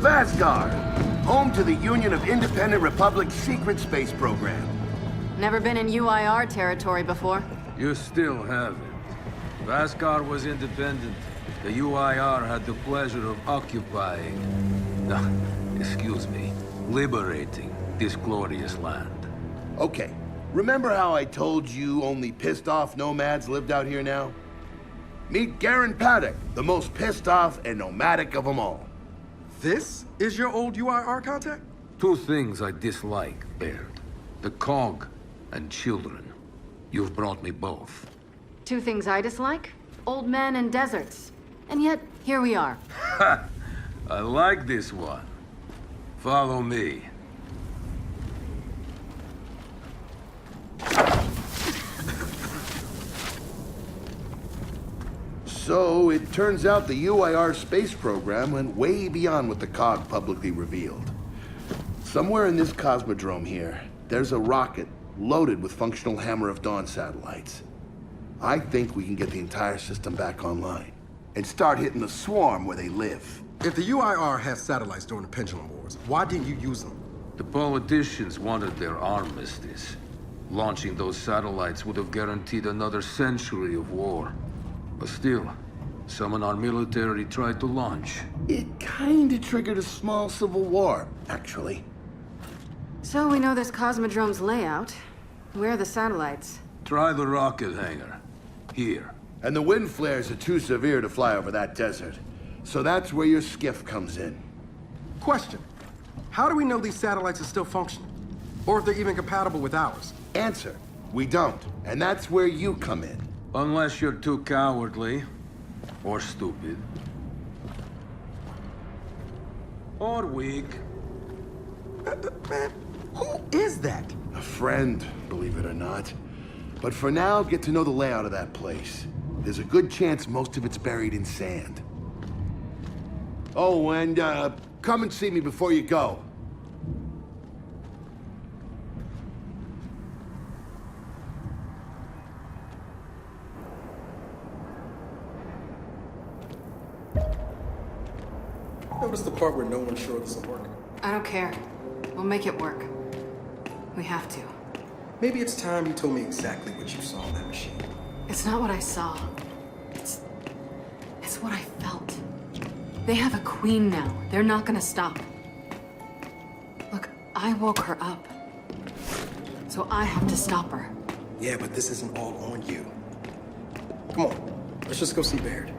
Vasgar, home to the Union of Independent Republic's secret space program. Never been in UIR territory before. You still haven't. Vasgar was independent. The UIR had the pleasure of occupying... excuse me, liberating this glorious land. Okay, remember how I told you only pissed-off nomads lived out here now? Meet Garen Paddock, the most pissed-off and nomadic of them all. This is your old UIR contact? Two things I dislike, Baird. The cog and children. You've brought me both. Two things I dislike? Old men and deserts. And yet, here we are. Ha! I like this one. Follow me. So, it turns out the UIR space program went way beyond what the COG publicly revealed. Somewhere in this cosmodrome here, there's a rocket loaded with functional Hammer of Dawn satellites. I think we can get the entire system back online and start hitting the swarm where they live. If the UIR has satellites during the Pendulum Wars, why didn't you use them? The politicians wanted their armistice. Launching those satellites would have guaranteed another century of war. But still, some in our military tried to launch. It kinda triggered a small civil war, actually. So we know this Cosmodrome's layout. Where are the satellites? Try the rocket hangar. Here. And the wind flares are too severe to fly over that desert. So that's where your skiff comes in. Question. How do we know these satellites are still functioning? Or if they're even compatible with ours? Answer, we don't. And that's where you come in. Unless you're too cowardly. Or stupid. Or weak. Man, who is that? A friend, believe it or not. But for now, get to know the layout of that place. There's a good chance most of it's buried in sand. Oh, and come and see me before you go. Notice the part where no one's sure this will work. I don't care. We'll make it work. We have to. Maybe it's time you told me exactly what you saw in that machine. It's not what I saw. It's what I felt. They have a queen now. They're not gonna stop. Look, I woke her up. So I have to stop her. Yeah, but this isn't all on you. Come on, let's just go see Baird.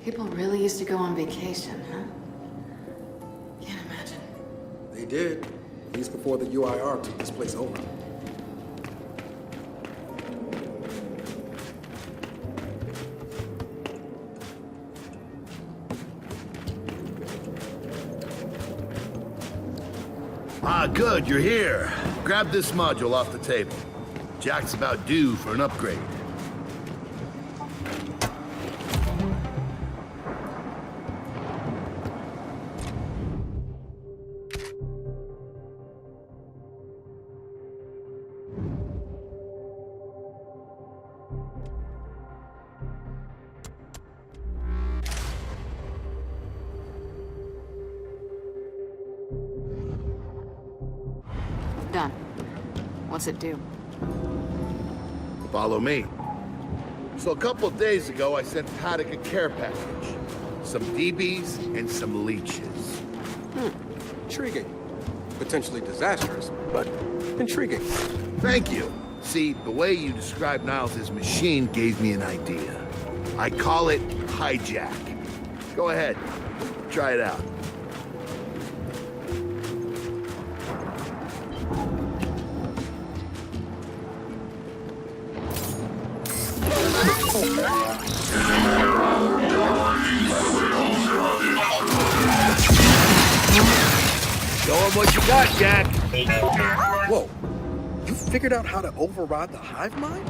People really used to go on vacation, huh? Can't imagine. They did, at least before the UIR took this place over. Ah, good, you're here. Grab this module off the table. Jack's about due for an upgrade. Done. What's it do? Follow me. So a couple of days ago, I sent Paddock a care package. Some DBs and some leeches. Intriguing. Potentially disastrous, but intriguing. Thank you. See, the way you described Niles' machine gave me an idea. I call it hijack. Go ahead. Try it out. Show 'em what you got, Jack. Whoa. You figured out how to override the hive mind?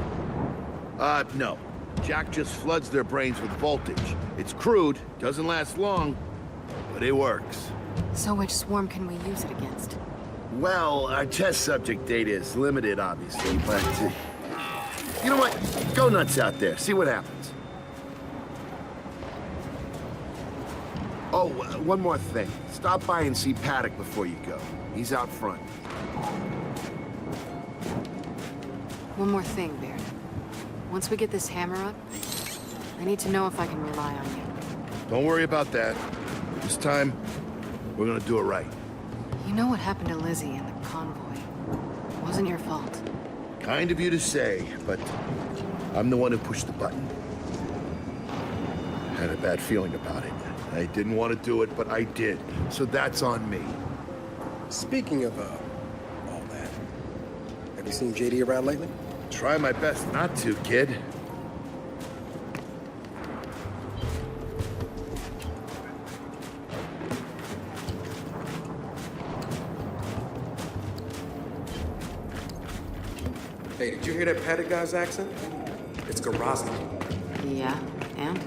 No. Jack just floods their brains with voltage. It's crude, doesn't last long, but it works. So which swarm can we use it against? Well, our test subject data is limited, obviously, but... you know what? Go nuts out there. See what happens. Oh, one more thing. Stop by and see Paddock before you go. He's out front. One more thing, Baird. Once we get this hammer up, I need to know if I can rely on you. Don't worry about that. This time, we're gonna do it right. You know what happened to Lizzie and the convoy. It wasn't your fault. Kind of you to say, but I'm the one who pushed the button. Had a bad feeling about it. I didn't want to do it, but I did. So that's on me. Speaking of, all that, have you seen JD around lately? Try my best not to, kid. Hey, did you hear that Paddock guy's accent? It's Garosny. Yeah, and?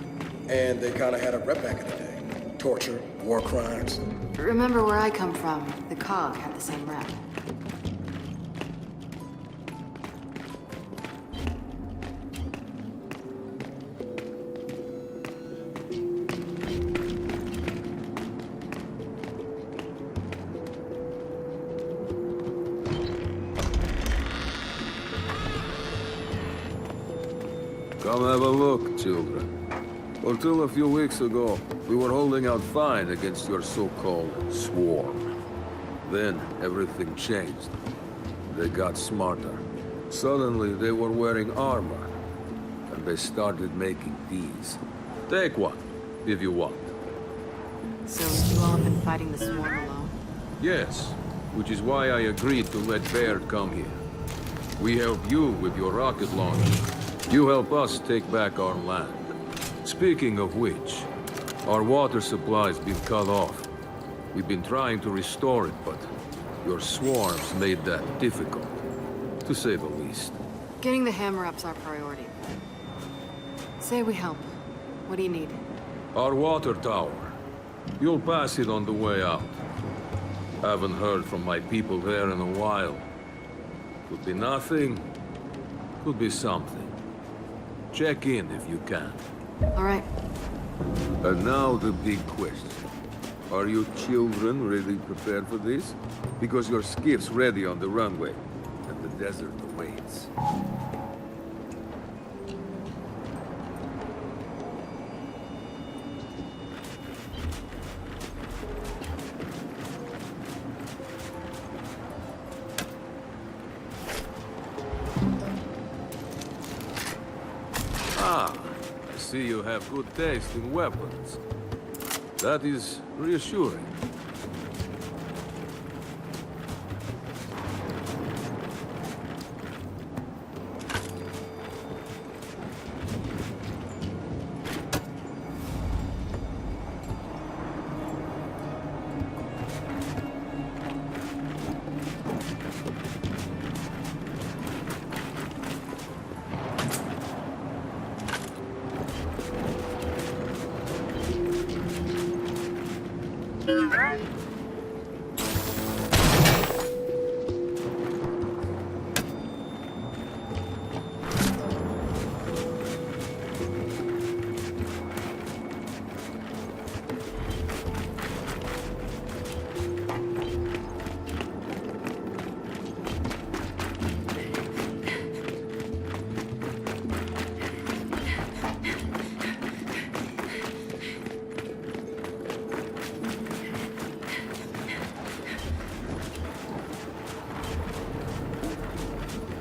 And they kind of had a rep back in the day. Torture, war crimes. Remember where I come from, the COG had the same rep. Come have a look, children. Until a few weeks ago, we were holding out fine against your so-called swarm. Then, everything changed. They got smarter. Suddenly, they were wearing armor. And they started making these. Take one, if you want. So you all have been fighting the swarm alone? Yes, which is why I agreed to let Baird come here. We help you with your rocket launch. You help us take back our land. Speaking of which, our water supply's been cut off. We've been trying to restore it, but your swarms made that difficult, to say the least. Getting the hammer up's our priority. Say we help. What do you need? Our water tower. You'll pass it on the way out. Haven't heard from my people there in a while. Could be nothing, could be something. Check in if you can. All right. And now the big question. Are you children really prepared for this? Because your skiff's ready on the runway, and the desert awaits. Ah, I see you have good taste in weapons. That is reassuring.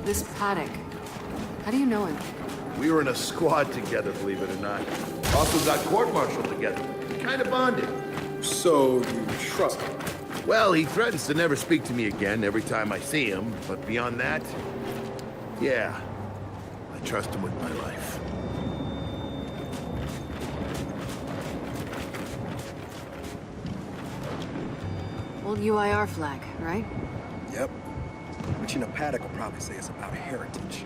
This Paddock, how do you know him? We were in a squad together, believe it or not. Also got court-martialed together. Kind of bonded. So you trust him? Well, he threatens to never speak to me again every time I see him, but beyond that, yeah, I trust him with my life. Old UIR flag, right? Yep. Which Paddock will probably say it's about heritage.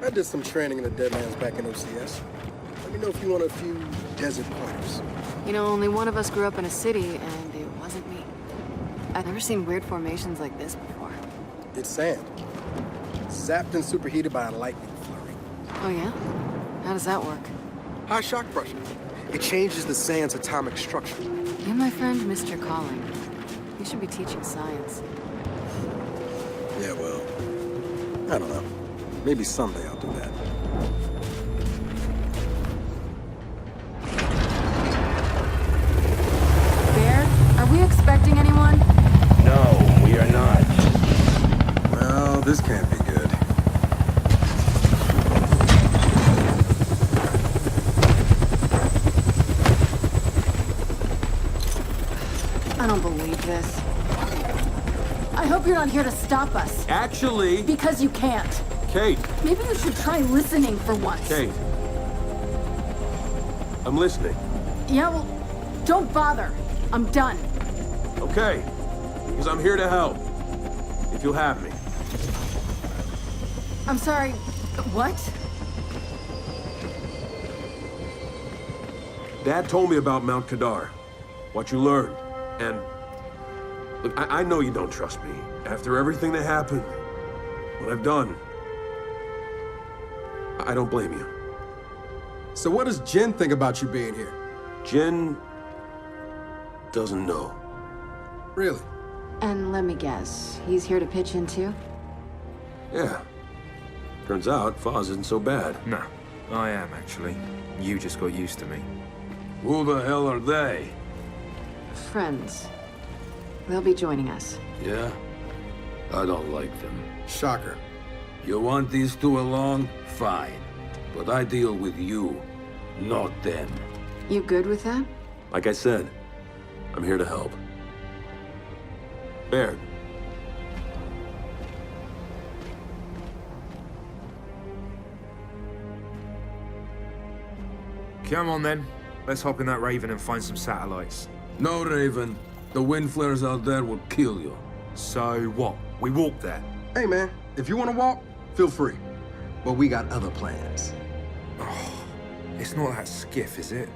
I did some training in the Deadlands back in OCS. Let me know if you want a few desert pointers. You know, only one of us grew up in a city, and it wasn't me. I've never seen weird formations like this before. It's sand. Zapped and superheated by a lightning flurry. Oh yeah? How does that work? High shock pressure. It changes the sand's atomic structure. You, my friend, missed your calling. You should be teaching science. Yeah, well, I don't know. Maybe someday I'll do that. Bear, are we expecting anyone? No, we are not. Well, this can't be good. I don't believe this. I hope you're not here to stop us. Actually, Because you can't. Kate, Maybe you should try listening for once. Kate. I'm listening. Yeah, well, don't bother. I'm done. Okay. Because I'm here to help. If you'll have me. I'm sorry. What? Dad told me about Mount Kadar. What you learned. And... Look, I know you don't trust me. After everything that happened, what I've done, I don't blame you. So what does Jen think about you being here? Jen doesn't know. Really? And let me guess, he's here to pitch in too? Yeah. Turns out Foz isn't so bad. No, I am actually. You just got used to me. Who the hell are they? Friends. They'll be joining us. Yeah? I don't like them. Shocker. You want these two along? Fine. But I deal with you, not them. You good with that? Like I said, I'm here to help. Baird. Come on then. Let's hop in that Raven and find some satellites. No, Raven. The wind flares out there will kill you. So what? We walk there. Hey, man, if you want to walk, feel free. But we got other plans. It's not that skiff, is it?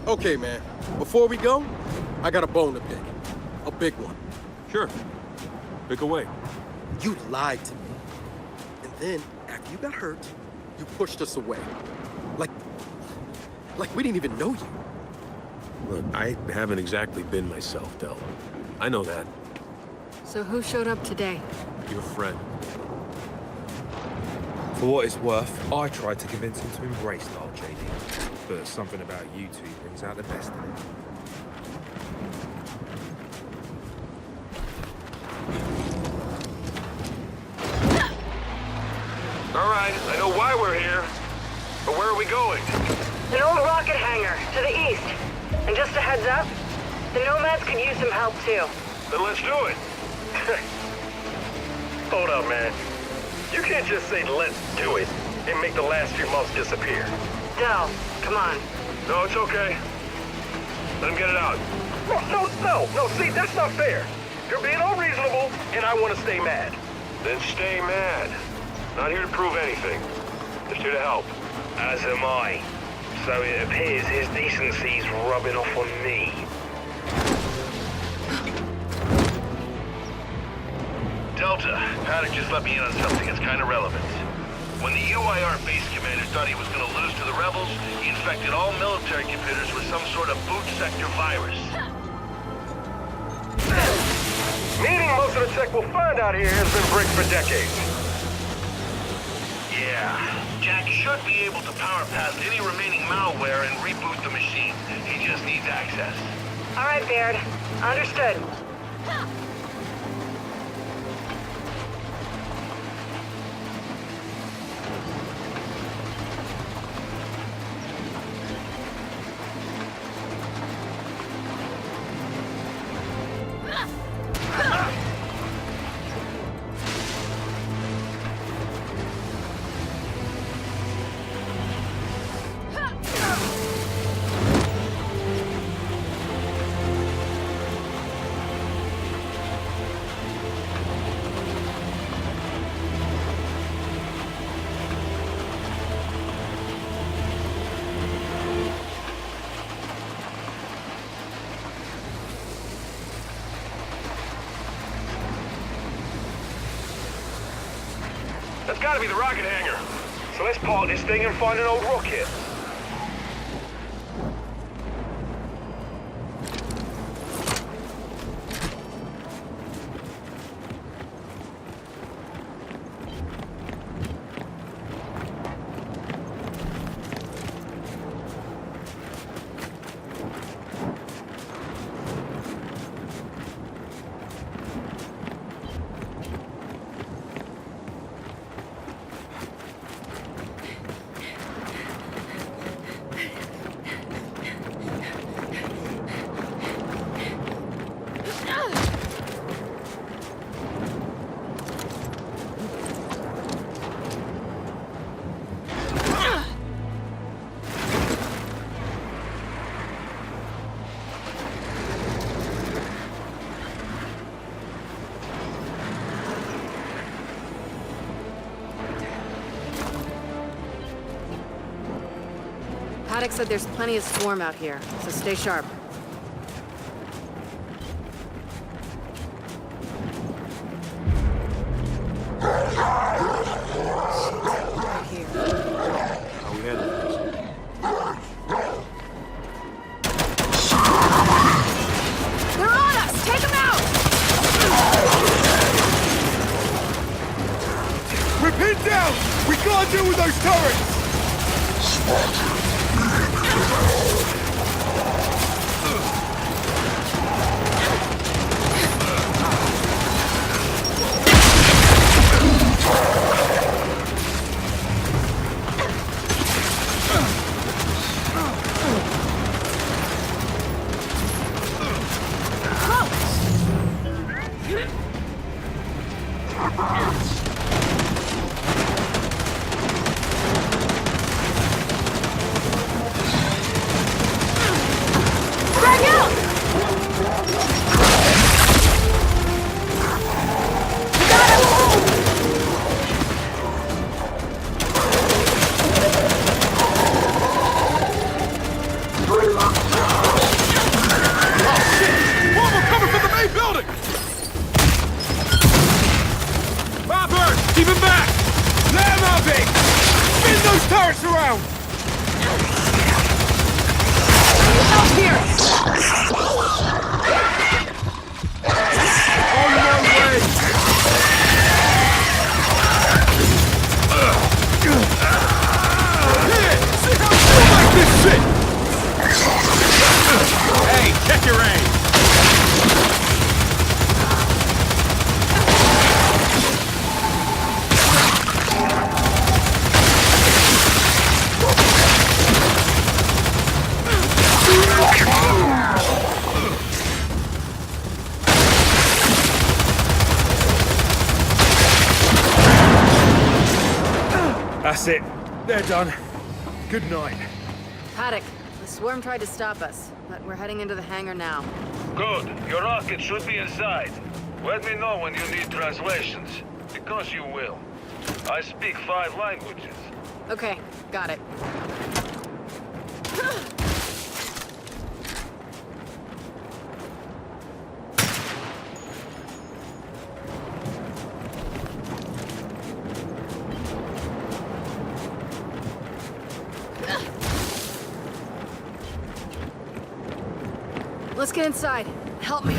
Okay, man. Before we go, I got a bone to pick. A big one. Sure. Pick away. You lied to me. And then, after you got hurt, you pushed us away. Like we didn't even know you. Look, I haven't exactly been myself, Dehl. I know that. So who showed up today? Your friend. For what it's worth, I tried to convince him to embrace Dehl, JD. But something about you two brings out the best in him. All right, I know why we're here. But where are we going? An old rocket hangar, to the east. And just a heads up, the Nomads could use some help too. Then let's do it. Hold up, man. You can't just say let's do it and make the last few months disappear. Dehl, come on. No, it's okay. Let him get it out. No, see, that's not fair. You're being unreasonable, and I want to stay mad. Then stay mad. Not here to prove anything. Just here to help. As am I. So it appears his decency's rubbing off on me. Delta, Paddock just let me in on something that's kind of relevant. When the UIR base commander thought he was going to lose to the rebels, he infected all military computers with some sort of boot sector virus. Meaning most of the tech we'll find out here has been bricked for decades. Yeah, Jack should be able to power past any remaining malware and reboot the machine. He just needs access. All right, Baird. Understood. That's gotta be the rocket hangar. So let's park this thing and find an old rocket. Paddock said there's plenty of swarm out here, so stay sharp. How we handle this? They're on us! Take them out! We're pinned down! We can't deal with those turrets! ground! Out here! On my way! See how you like this shit! Hey, check your aim! That's it. They're done. Good night. Paddock, the swarm tried to stop us, but we're heading into the hangar now. Good. Your rocket should be inside. Let me know when you need translations, because you will. I speak 5 languages. Okay, got it. Let's get inside. Help me.